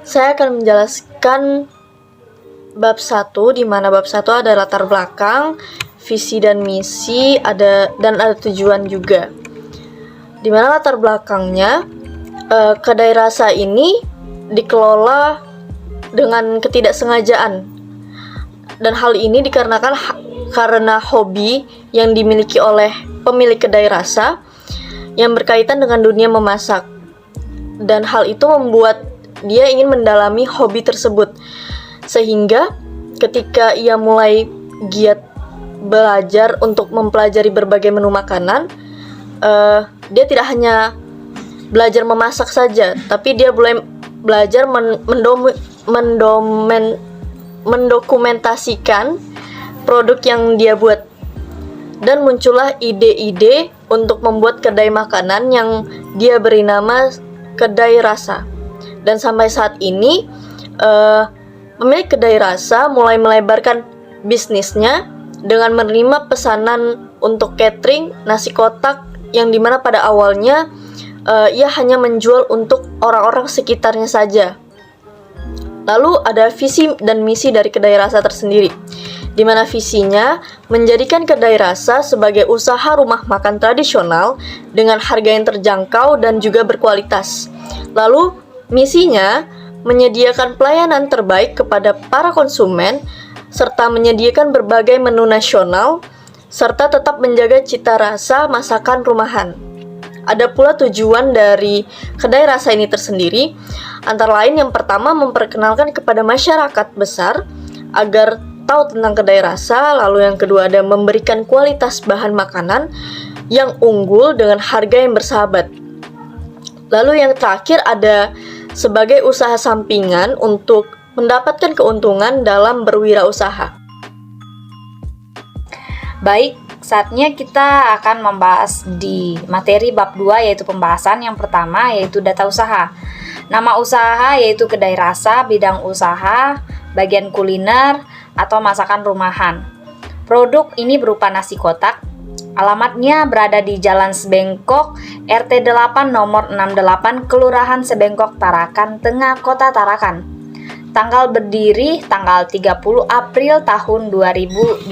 Saya akan menjelaskan bab 1, di mana bab 1 ada latar belakang, visi dan misi, ada tujuan juga. Di mana latar belakangnya, kedai rasa ini dikelola dengan ketidaksengajaan. Dan hal ini dikarenakan karena hobi yang dimiliki oleh pemilik kedai rasa yang berkaitan dengan dunia memasak. Dan hal itu membuat dia ingin mendalami hobi tersebut. Sehingga ketika ia mulai giat belajar untuk mempelajari berbagai menu makanan, dia tidak hanya belajar memasak saja, tapi dia mulai belajar mendokumentasikan produk yang dia buat. Dan muncullah ide-ide untuk membuat kedai makanan yang dia beri nama Kedai Rasa. Dan sampai saat ini pemilik kedai rasa mulai melebarkan bisnisnya dengan menerima pesanan untuk catering nasi kotak, yang dimana pada awalnya ia hanya menjual untuk orang-orang sekitarnya saja. Lalu ada visi dan misi dari kedai rasa tersendiri, di mana visinya menjadikan kedai rasa sebagai usaha rumah makan tradisional dengan harga yang terjangkau dan juga berkualitas. Lalu misinya menyediakan pelayanan terbaik kepada para konsumen, serta menyediakan berbagai menu nasional, serta tetap menjaga cita rasa masakan rumahan. Ada pula tujuan dari kedai rasa ini tersendiri, antara lain yang pertama memperkenalkan kepada masyarakat besar agar tahu tentang kedai rasa, lalu yang kedua ada memberikan kualitas bahan makanan yang unggul dengan harga yang bersahabat. Lalu yang terakhir ada sebagai usaha sampingan untuk mendapatkan keuntungan dalam berwirausaha. Baik, saatnya kita akan membahas di materi bab 2, yaitu pembahasan yang pertama, yaitu data usaha. Nama usaha yaitu kedai rasa, bidang usaha, bagian kuliner atau masakan rumahan. Produk ini berupa nasi kotak. Alamatnya berada di Jalan Sebengkok, RT 8 nomor 68, Kelurahan Sebengkok, Tarakan, Tengah, Kota Tarakan. Tanggal berdiri tanggal 30 April tahun 2020.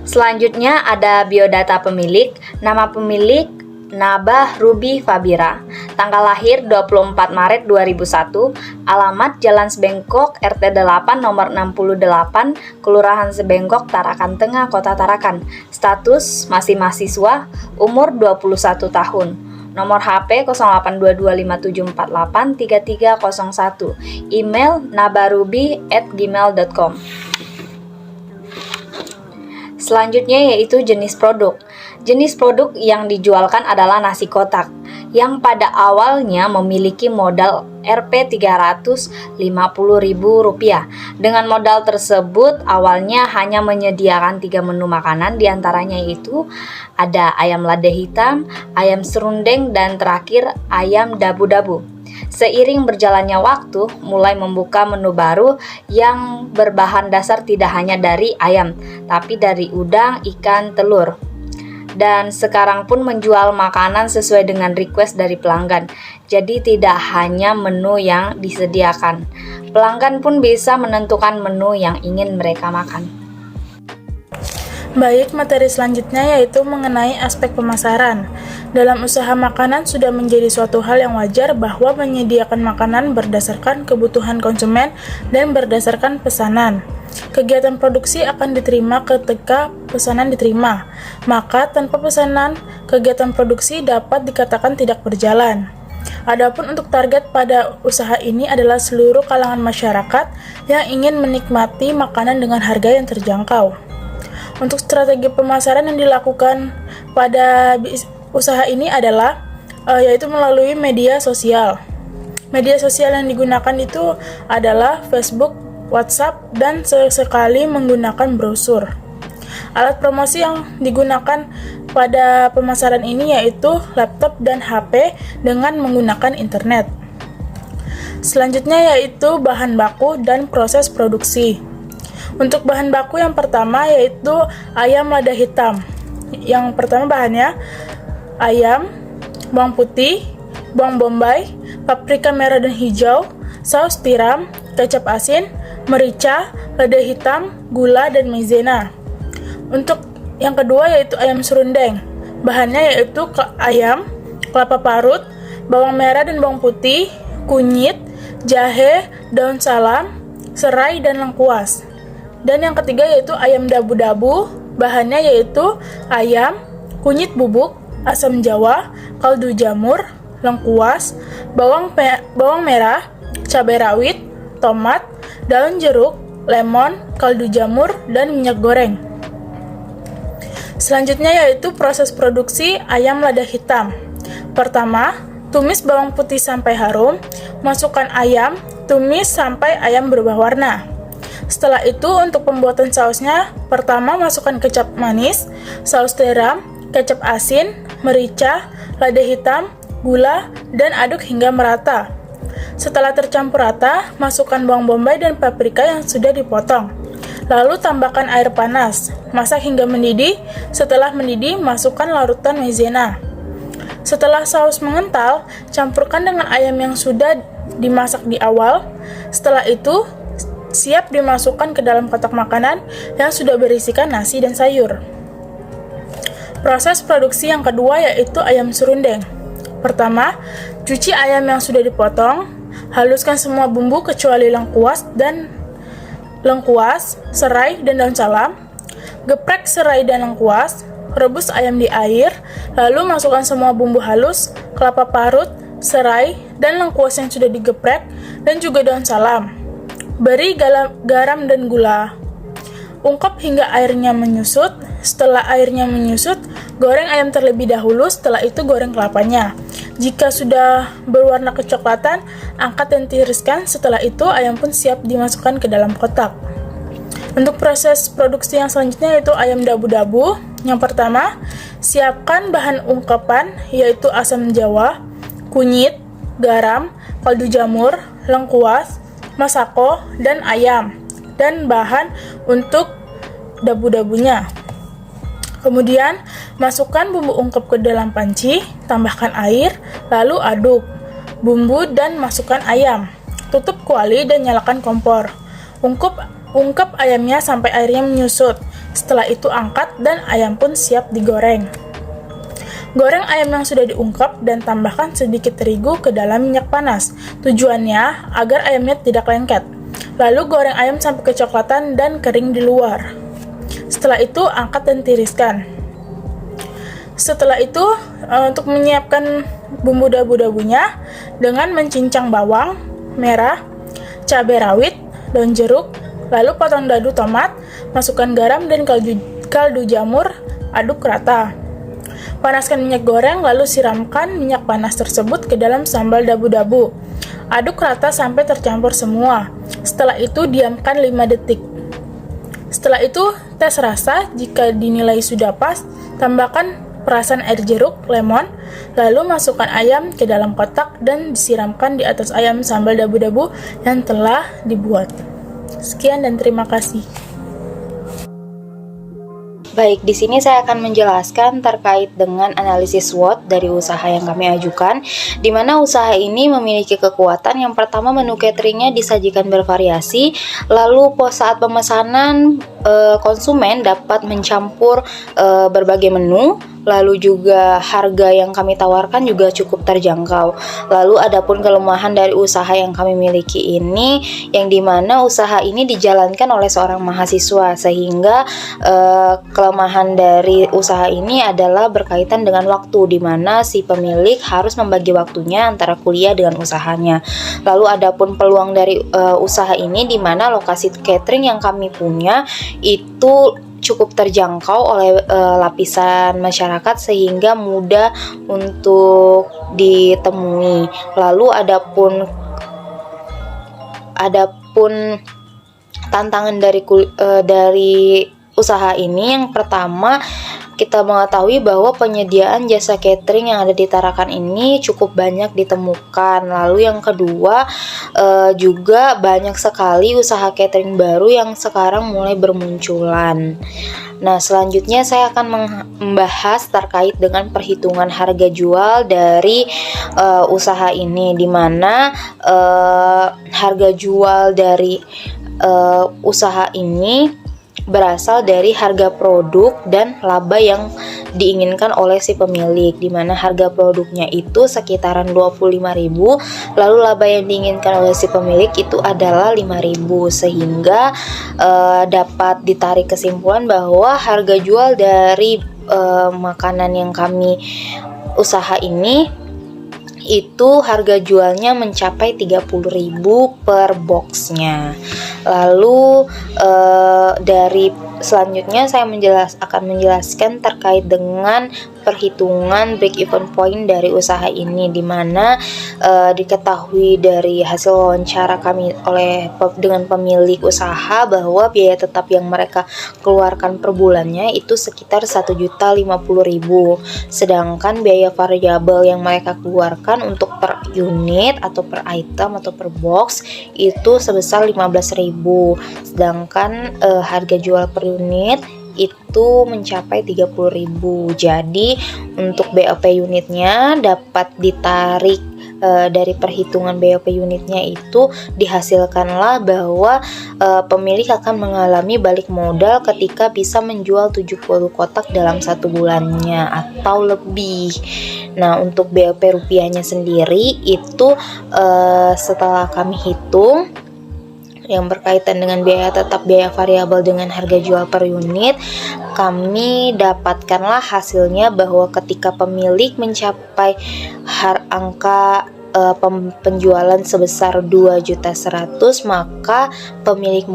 Selanjutnya ada biodata pemilik. Nama pemilik Nabah Ruby Fabira. Tanggal lahir 24 Maret 2001. Alamat Jalan Sebengkok, RT 8 nomor 68, Kelurahan Sebengkok, Tarakan Tengah, Kota Tarakan. Status masih mahasiswa, umur 21 tahun. Nomor HP 082257483301. Email nabaruby@gmail.com. Selanjutnya yaitu jenis produk. Jenis produk yang dijualkan adalah nasi kotak, yang pada awalnya memiliki modal Rp350.000. Dengan modal tersebut, awalnya hanya menyediakan 3 menu makanan, diantaranya yaitu ada ayam lada hitam, ayam serundeng, dan terakhir ayam dabu-dabu. Seiring berjalannya waktu, mulai membuka menu baru yang berbahan dasar tidak hanya dari ayam, tapi dari udang, ikan, telur. Dan sekarang pun menjual makanan sesuai dengan request dari pelanggan. Jadi tidak hanya menu yang disediakan. Pelanggan pun bisa menentukan menu yang ingin mereka makan. Baik, materi selanjutnya yaitu mengenai aspek pemasaran. Dalam usaha makanan sudah menjadi suatu hal yang wajar bahwa menyediakan makanan berdasarkan kebutuhan konsumen dan berdasarkan pesanan. Kegiatan produksi akan diterima ketika pesanan diterima, maka tanpa pesanan, kegiatan produksi dapat dikatakan tidak berjalan. Adapun untuk target pada usaha ini adalah seluruh kalangan masyarakat yang ingin menikmati makanan dengan harga yang terjangkau. Untuk strategi pemasaran yang dilakukan pada usaha ini adalah yaitu melalui media sosial. Media sosial yang digunakan itu adalah Facebook, WhatsApp, dan sesekali menggunakan brosur. Alat promosi yang digunakan pada pemasaran ini yaitu laptop dan HP dengan menggunakan internet. Selanjutnya yaitu bahan baku dan proses produksi. Untuk bahan baku yang pertama yaitu ayam lada hitam. Yang pertama bahannya ayam, bawang putih, bawang bombay, paprika merah dan hijau, saus tiram, kecap asin, merica, lada hitam, gula, dan maizena. Untuk yang kedua yaitu ayam serundeng. Bahannya yaitu ayam, kelapa parut, bawang merah dan bawang putih, kunyit, jahe, daun salam, serai, dan lengkuas. Dan yang ketiga yaitu ayam dabu-dabu. Bahannya yaitu ayam, kunyit bubuk, asam jawa, kaldu jamur, lengkuas, bawang merah, cabai rawit, tomat, daun jeruk, lemon, kaldu jamur, dan minyak goreng. Selanjutnya yaitu proses produksi ayam lada hitam. Pertama, tumis bawang putih sampai harum, masukkan ayam, tumis sampai ayam berubah warna. Setelah itu untuk pembuatan sausnya, pertama masukkan kecap manis, saus tiram, kecap asin, merica, lada hitam, gula, dan aduk hingga merata. Setelah tercampur rata, masukkan bawang bombay dan paprika yang sudah dipotong. Lalu tambahkan air panas, masak hingga mendidih. Setelah mendidih, masukkan larutan maizena. Setelah saus mengental, campurkan dengan ayam yang sudah dimasak di awal. Setelah itu, siap dimasukkan ke dalam kotak makanan yang sudah berisikan nasi dan sayur. Proses produksi yang kedua yaitu ayam serundeng. Pertama, cuci ayam yang sudah dipotong, haluskan semua bumbu kecuali lengkuas, serai, dan daun salam. Geprek serai dan lengkuas, rebus ayam di air, lalu masukkan semua bumbu halus, kelapa parut, serai, dan lengkuas yang sudah digeprek, dan juga daun salam. Beri garam dan gula. Ungkep hingga airnya menyusut. Setelah airnya menyusut, goreng ayam terlebih dahulu, setelah itu goreng kelapanya. Jika sudah berwarna kecoklatan, angkat dan tiriskan. Setelah itu, ayam pun siap dimasukkan ke dalam kotak. Untuk proses produksi yang selanjutnya yaitu ayam dabu-dabu. Yang pertama, siapkan bahan ungkepan yaitu asam jawa, kunyit, garam, kaldu jamur, lengkuas, masako, dan ayam, dan bahan untuk dabu-dabunya. Kemudian, masukkan bumbu ungkep ke dalam panci, tambahkan air, lalu aduk bumbu dan masukkan ayam. Tutup kuali dan nyalakan kompor. Ungkep ayamnya sampai airnya menyusut. Setelah itu angkat dan ayam pun siap digoreng. Goreng ayam yang sudah diungkep dan tambahkan sedikit terigu ke dalam minyak panas. Tujuannya agar ayamnya tidak lengket. Lalu goreng ayam sampai kecoklatan dan kering di luar. Setelah itu angkat dan tiriskan. Setelah itu untuk menyiapkan bumbu dabu-dabunya dengan mencincang bawang merah, cabai rawit, daun jeruk, lalu potong dadu tomat, masukkan garam dan kaldu jamur, aduk rata. Panaskan minyak goreng, lalu siramkan minyak panas tersebut ke dalam sambal dabu-dabu. Aduk rata sampai tercampur semua. Setelah itu, diamkan 5 detik. Setelah itu, tes rasa. Jika dinilai sudah pas, tambahkan perasan air jeruk, lemon, lalu masukkan ayam ke dalam kotak dan disiramkan di atas ayam sambal dabu-dabu yang telah dibuat. Sekian dan terima kasih. Baik, di sini saya akan menjelaskan terkait dengan analisis SWOT dari usaha yang kami ajukan, di mana usaha ini memiliki kekuatan. Yang pertama, menu cateringnya disajikan bervariasi, lalu saat pemesanan konsumen dapat mencampur berbagai menu, lalu juga harga yang kami tawarkan juga cukup terjangkau. Lalu adapun kelemahan dari usaha yang kami miliki ini, yang dimana usaha ini dijalankan oleh seorang mahasiswa, sehingga kelemahan dari usaha ini adalah berkaitan dengan waktu, di mana si pemilik harus membagi waktunya antara kuliah dengan usahanya. Lalu adapun peluang dari usaha ini, di mana lokasi catering yang kami punya itu cukup terjangkau oleh lapisan masyarakat sehingga mudah untuk ditemui. Lalu adapun tantangan dari usaha ini, yang pertama, kita mengetahui bahwa penyediaan jasa catering yang ada di Tarakan ini cukup banyak ditemukan. Lalu yang kedua, juga banyak sekali usaha catering baru yang sekarang mulai bermunculan. Nah, selanjutnya saya akan membahas terkait dengan perhitungan harga jual dari usaha ini, di mana harga jual dari usaha ini berasal dari harga produk dan laba yang diinginkan oleh si pemilik, di mana harga produknya itu sekitaran 25.000, lalu laba yang diinginkan oleh si pemilik itu adalah 5.000, sehingga dapat ditarik kesimpulan bahwa harga jual dari makanan yang kami usaha ini itu harga jualnya mencapai 30.000 per boxnya. Lalu dari selanjutnya saya akan menjelaskan terkait dengan perhitungan break even point dari usaha ini, di mana diketahui dari hasil wawancara kami dengan pemilik usaha bahwa biaya tetap yang mereka keluarkan per bulannya itu sekitar 1.050.000, sedangkan biaya variabel yang mereka keluarkan untuk per unit atau per item atau per box itu sebesar 15.000, sedangkan harga jual per unit itu mencapai 30.000. Jadi untuk BOP unitnya dapat ditarik dari perhitungan BOP unitnya itu dihasilkanlah bahwa pemilik akan mengalami balik modal ketika bisa menjual 70 kotak dalam 1 bulannya atau lebih. Nah, untuk BOP rupiahnya sendiri itu setelah kami hitung yang berkaitan dengan biaya tetap, biaya variabel dengan harga jual per unit, kami dapatkanlah hasilnya bahwa ketika pemilik mencapai angka penjualan sebesar 2.100.000, maka pemilik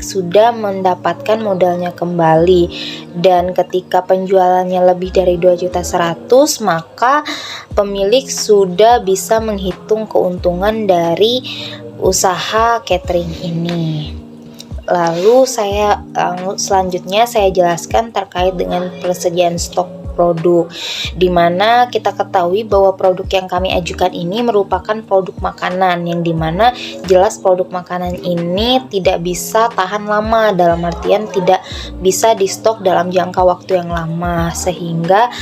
sudah mendapatkan modalnya kembali, dan ketika penjualannya lebih dari 2.100.000, maka pemilik sudah bisa menghitung keuntungan dari usaha catering ini. Lalu selanjutnya saya jelaskan terkait dengan persediaan stok produk, di mana kita ketahui bahwa produk yang kami ajukan ini merupakan produk makanan, yang dimana jelas produk makanan ini tidak bisa tahan lama, dalam artian tidak bisa di stok dalam jangka waktu yang lama, sehingga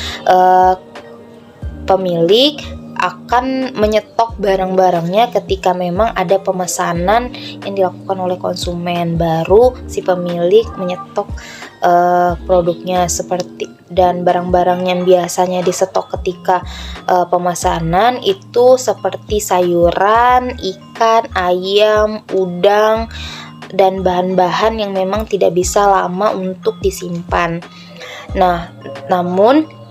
pemilik akan menyetok barang-barangnya ketika memang ada pemesanan yang dilakukan oleh konsumen, baru si pemilik menyetok produknya dan barang-barang yang biasanya disetok ketika pemesanan itu seperti sayuran, ikan, ayam, udang, dan bahan-bahan yang memang tidak bisa lama untuk disimpan. Nah, namun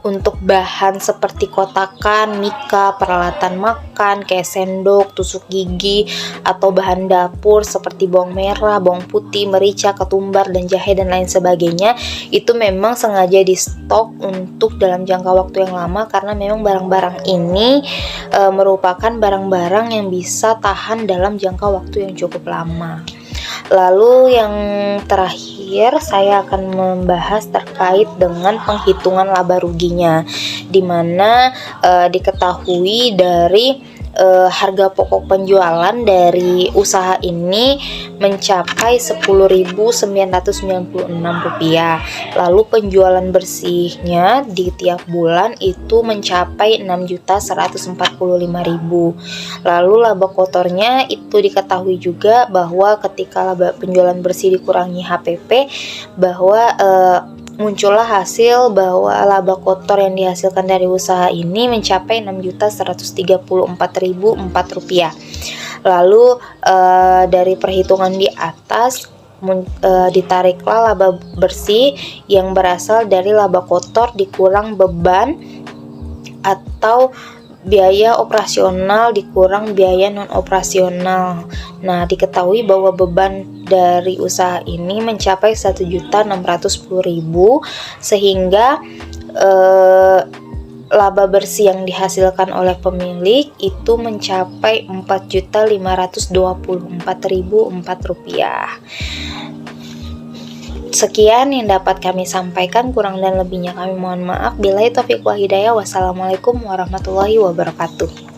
untuk bahan seperti kotakan, mika, peralatan makan kayak sendok, tusuk gigi, atau bahan dapur seperti bawang merah, bawang putih, merica, ketumbar, dan jahe dan lain sebagainya, itu memang sengaja di stok untuk dalam jangka waktu yang lama, karena memang barang-barang ini merupakan barang-barang yang bisa tahan dalam jangka waktu yang cukup lama. Lalu yang terakhir saya akan membahas terkait dengan penghitungan laba ruginya, di mana diketahui dari harga pokok penjualan dari usaha ini mencapai Rp10.996. Lalu penjualan bersihnya di tiap bulan itu mencapai Rp6.145.000. Lalu laba kotornya itu diketahui juga bahwa ketika laba penjualan bersih dikurangi HPP, bahwa muncullah hasil bahwa laba kotor yang dihasilkan dari usaha ini mencapai Rp6.134.004. Lalu dari perhitungan di atas ditariklah laba bersih yang berasal dari laba kotor dikurang beban atau biaya operasional dikurang biaya non operasional. Nah, diketahui bahwa beban dari usaha ini mencapai 1.610.000, sehingga laba bersih yang dihasilkan oleh pemilik itu mencapai Rp4.524.004. Sekian yang dapat kami sampaikan, kurang dan lebihnya kami mohon maaf. Billahi taufiq wal hidayah. Wassalamualaikum warahmatullahi wabarakatuh.